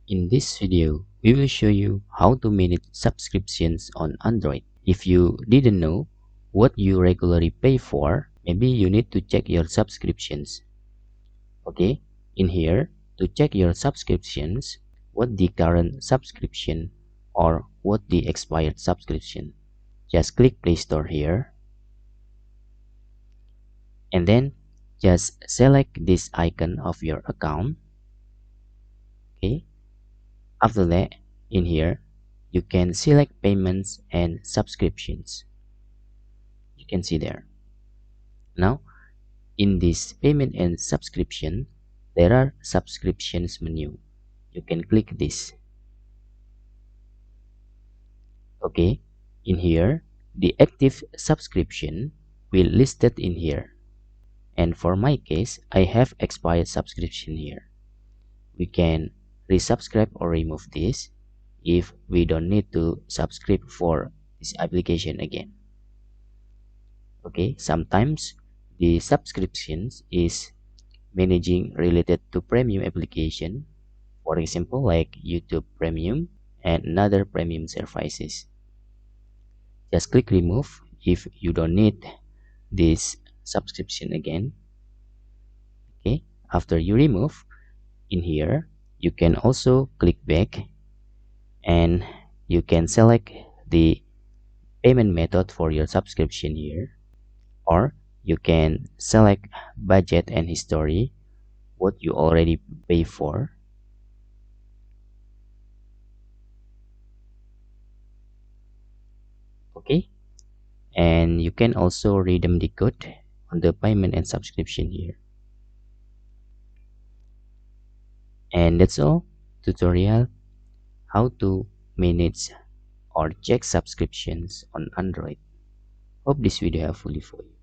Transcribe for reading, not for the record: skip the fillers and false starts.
In this video, we will show you how to manage subscriptions on Android. If you didn't know what you regularly pay for, maybe you need to check your subscriptions. Okay, in here, to check your subscriptions, what the current subscription or what the expired subscription. Just click Play Store here. And then just select this icon of your account. Okay. After that, in here, you can select payments and subscriptions. You can see there. Now, in this payment and subscription, there are subscriptions menu. You can click this. Okay, in here, the active subscription will listed in here. And for my case, I have expired subscription here. We can resubscribe or remove this if we don't need to subscribe for this application again. Okay, sometimes the subscriptions is managing related to premium application, for example like YouTube Premium and another premium services. Just click remove if you don't need this subscription again. Okay, after you remove, in here you can also click back and you can select the payment method for your subscription here, or you can select budget and history, what you already pay for. Okay, and you can also redeem the code on the payment and subscription here. And that's all tutorial how to manage or check subscriptions on Android. Hope this video helpful for you.